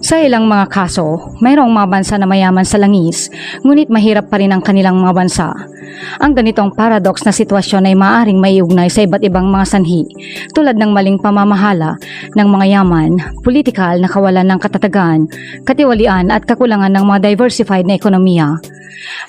Sa ilang mga kaso, mayroong mga bansa na mayaman sa langis, ngunit mahirap pa rin ang kanilang mga bansa. Ang ganitong paradox na sitwasyon ay maaaring maiugnay sa iba't ibang mga sanhi, tulad ng maling pamamahala ng mga yaman, politikal na kawalan ng katatagan, katiwalian at kakulangan ng mga diversified na ekonomiya.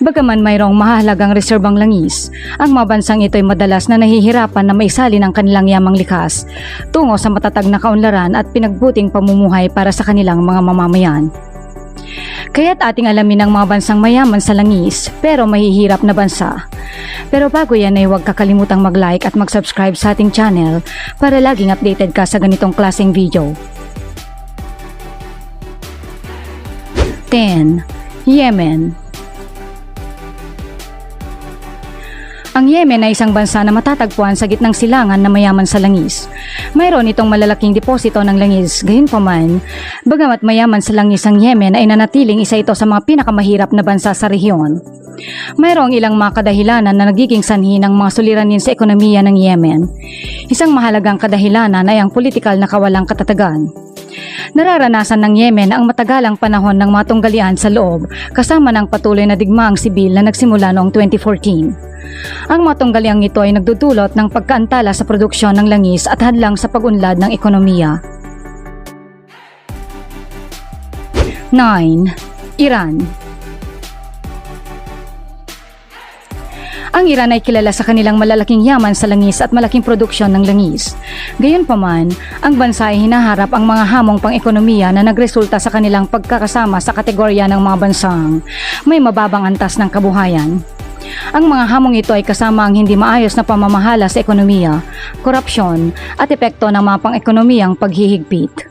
Bagaman mayroong mahalagang reserbang langis, ang mga bansang ito ay madalas na nahihirapan na maisalin ang kanilang yamang likas tungo sa matatag na kaunlaran at pinagbuting pamumuhay para sa kanilang mga mamamayan. Kaya't ating alamin ang mga bansang mayaman sa langis pero mahihirap na bansa. Pero bago yan ay huwag kakalimutang mag-like at mag-subscribe sa ating channel para laging updated ka sa ganitong klaseng video. 10. Yemen. Ang Yemen ay isang bansa na matatagpuan sa gitnang silangan na mayaman sa langis. Mayroon itong malalaking deposito ng langis, gayunpaman, bagamat mayaman sa langis ang Yemen ay nanatiling isa ito sa mga pinakamahirap na bansa sa rehiyon. Mayroong ilang mga kadahilanan na nagiging sanhi ng mga suliranin sa ekonomiya ng Yemen. Isang mahalagang kadahilanan ay ang politikal na kawalang katatagan. Nararanasan ng Yemen ang matagalang panahon ng mga tunggalian sa loob kasama ng patuloy na digmaang sibil na nagsimula noong 2014. Ang mga tunggaliang ito ay nagdudulot ng pagkaantala sa produksyon ng langis at hadlang sa pag-unlad ng ekonomiya. 9. Iran. Ang Iran ay kilala sa kanilang malalaking yaman sa langis at malaking produksyon ng langis. Gayunpaman, ang bansa ay hinaharap ang mga hamong pang-ekonomiya na nagresulta sa kanilang pagkakasama sa kategorya ng mga bansang may mababang antas ng kabuhayan. Ang mga hamong ito ay kasama ang hindi maayos na pamamahala sa ekonomiya, korupsyon at epekto ng mga pang-ekonomiyang paghihigpit.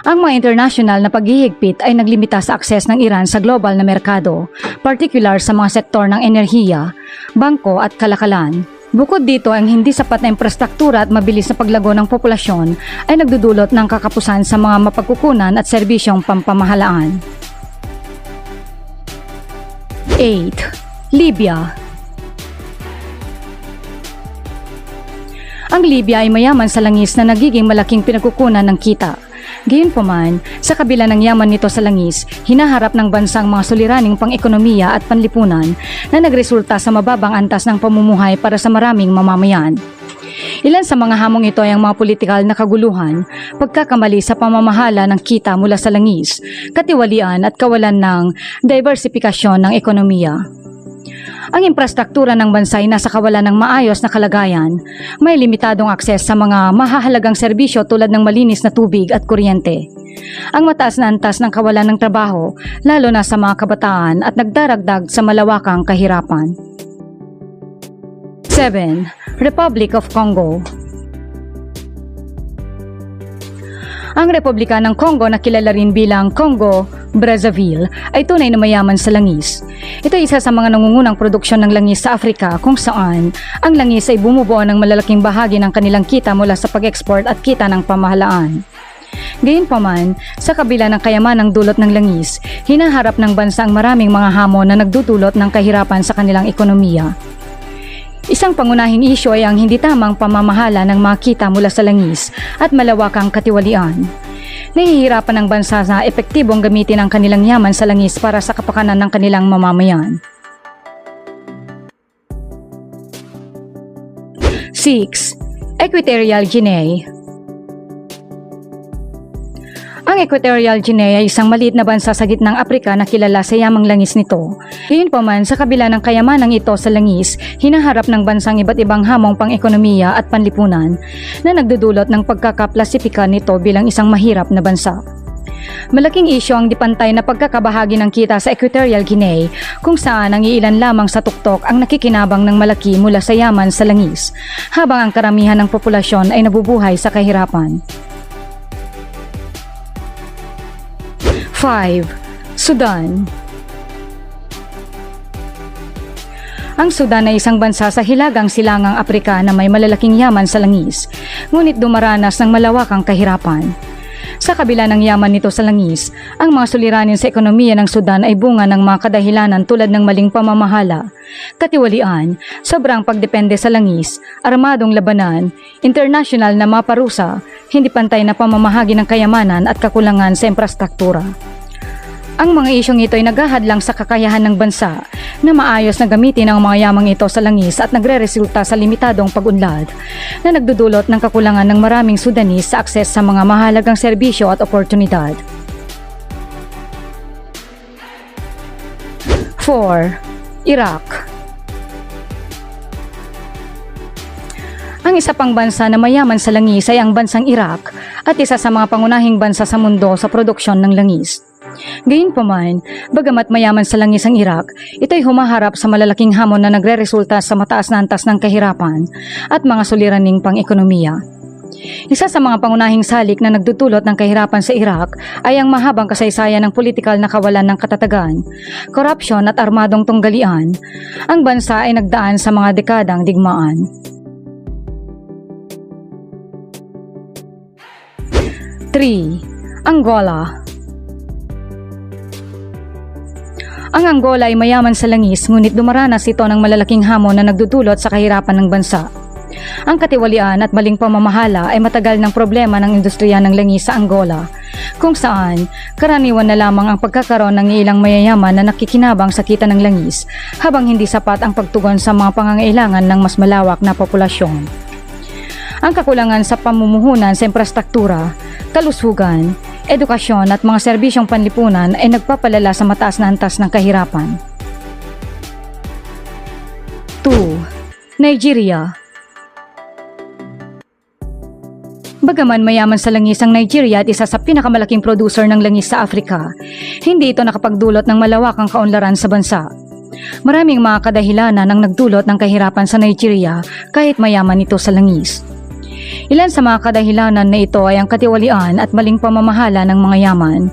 Ang mga international na paghihigpit ay naglimita sa akses ng Iran sa global na merkado, partikular sa mga sektor ng enerhiya, bangko at kalakalan. Bukod dito, ang hindi sapat na infrastruktura at mabilis na paglago ng populasyon ay nagdudulot ng kakapusan sa mga mapagkukunan at serbisyong pampamahalaan. 8. Libya. Ang Libya ay mayaman sa langis na nagiging malaking pinagkukunan ng kita. Gayunpaman, sa kabila ng yaman nito sa langis, hinaharap ng bansang mga suliraning pang-ekonomiya at panlipunan na nagresulta sa mababang antas ng pamumuhay para sa maraming mamamayan. Ilan sa mga hamong ito ay ang mga politikal na kaguluhan, pagkakamali sa pamamahala ng kita mula sa langis, katiwalian at kawalan ng diversifikasyon ng ekonomiya. Ang infrastruktura ng bansa ay nasa kawalan ng maayos na kalagayan, may limitadong akses sa mga mahahalagang serbisyo tulad ng malinis na tubig at kuryente. Ang mataas na antas ng kawalan ng trabaho, lalo na sa mga kabataan at nagdaragdag sa malawakang kahirapan. 7. Republic of Congo. Ang Republika ng Congo na kilala rin bilang Congo Brazzaville ay tunay na mayaman sa langis. Ito ay isa sa mga nangungunang produksyon ng langis sa Afrika kung saan ang langis ay bumubuo ng malalaking bahagi ng kanilang kita mula sa pag-export at kita ng pamahalaan. Gayunpaman, sa kabila ng kayamanang dulot ng langis, hinaharap ng bansa ang maraming mga hamon na nagdudulot ng kahirapan sa kanilang ekonomiya. Isang pangunahing isyu ay ang hindi tamang pamamahala ng mga kita mula sa langis at malawakang katiwalian. Nahihirapan ang bansa na epektibong gamitin ang kanilang yaman sa langis para sa kapakanan ng kanilang mamamayan. 6. Equatorial Guinea. Ang Equatorial Guinea ay isang maliit na bansa sa gitnang Aprika na kilala sa yamang langis nito. Gayunpaman, sa kabila ng kayamanang ito sa langis, hinaharap ng bansang iba't ibang hamong pang-ekonomiya at panlipunan na nagdudulot ng pagkakaplasipika nito bilang isang mahirap na bansa. Malaking isyu ang dipantay na pagkakabahagi ng kita sa Equatorial Guinea kung saan ang iilan lamang sa tuktok ang nakikinabang ng malaki mula sa yaman sa langis, habang ang karamihan ng populasyon ay nabubuhay sa kahirapan. 5. Sudan. Ang Sudan ay isang bansa sa hilagang silangang Aprika na may malalaking yaman sa langis, ngunit dumaranas ng malawakang kahirapan. Sa kabila ng yaman nito sa langis, ang mga suliranin sa ekonomiya ng Sudan ay bunga ng mga kadahilanan tulad ng maling pamamahala, katiwalian, sobrang pagdepende sa langis, armadong labanan, internasyonal na mga parusa, hindi pantay na pamamahagi ng kayamanan at kakulangan sa infrastruktura. Ang mga isyong ito ay naghahadlang sa kakayahan ng bansa na maayos na gamitin ang mga yamang ito sa langis at nagre-resulta sa limitadong pag-unlad na nagdudulot ng kakulangan ng maraming Sudanese sa akses sa mga mahalagang serbisyo at oportunidad. 4. Iraq. Ang isa pang bansa na mayaman sa langis ay ang bansang Iraq at isa sa mga pangunahing bansa sa mundo sa produksyon ng langis. Gayunpaman, bagamat mayaman sa langis ang Iraq, ito'y humaharap sa malalaking hamon na nagre-resulta sa mataas na antas ng kahirapan at mga suliraning pang-ekonomiya. Isa sa mga pangunahing salik na nagdudulot ng kahirapan sa Iraq ay ang mahabang kasaysayan ng politikal na kawalan ng katatagan, korupsyon at armadong tunggalian. Ang bansa ay nagdaan sa mga dekadang digmaan. 3. Angola. Ang Angola ay mayaman sa langis ngunit dumaranas ito ng malalaking hamon na nagdudulot sa kahirapan ng bansa. Ang katiwalian at maling pamamahala ay matagal ng problema ng industriya ng langis sa Angola, kung saan karaniwan na lamang ang pagkakaroon ng ilang mayayaman na nakikinabang sa kita ng langis habang hindi sapat ang pagtugon sa mga pangangailangan ng mas malawak na populasyon. Ang kakulangan sa pamumuhunan sa infrastruktura, kalusugan, edukasyon at mga serbisyong panlipunan ay nagpapalala sa mataas na antas ng kahirapan. 2. Nigeria. Bagaman mayaman sa langis ang Nigeria at isa sa pinakamalaking producer ng langis sa Afrika, hindi ito nakapagdulot ng malawakang kaunlaran sa bansa. Maraming mga kadahilanan ang nagdulot ng kahirapan sa Nigeria kahit mayaman ito sa langis. Ilan sa mga kadahilanan na ito ay ang katiwalian at maling pamamahala ng mga yaman,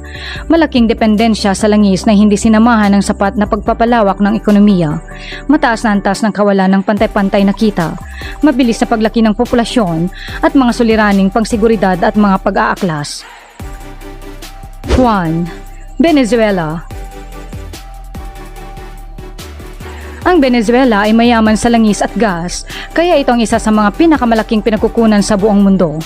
malaking dependensya sa langis na hindi sinamahan ng sapat na pagpapalawak ng ekonomiya, mataas na antas ng kawalan ng pantay-pantay na kita, mabilis na paglaki ng populasyon at mga suliraning pangsiguridad at mga pag-aaklas. 1. Venezuela. Ang Venezuela ay mayaman sa langis at gas, kaya ito ang isa sa mga pinakamalaking pinagkukunan sa buong mundo.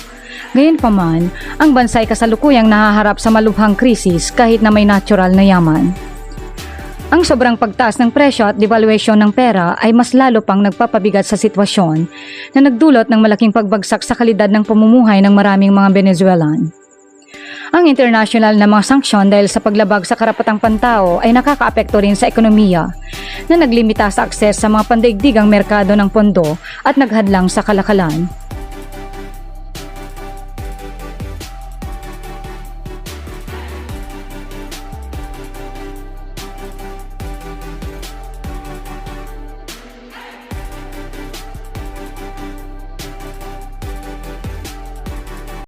Gayunpaman, ang bansa ay kasalukuyang nahaharap sa malubhang krisis kahit na may natural na yaman. Ang sobrang pagtaas ng presyo at devaluation ng pera ay mas lalo pang nagpapabigat sa sitwasyon na nagdulot ng malaking pagbagsak sa kalidad ng pamumuhay ng maraming mga Venezuelan. Ang international na mga sanksyon dahil sa paglabag sa karapatang pantao ay nakakaapekto rin sa ekonomiya na naglimita sa akses sa mga pandaigdigang merkado ng pondo at naghadlang sa kalakalan.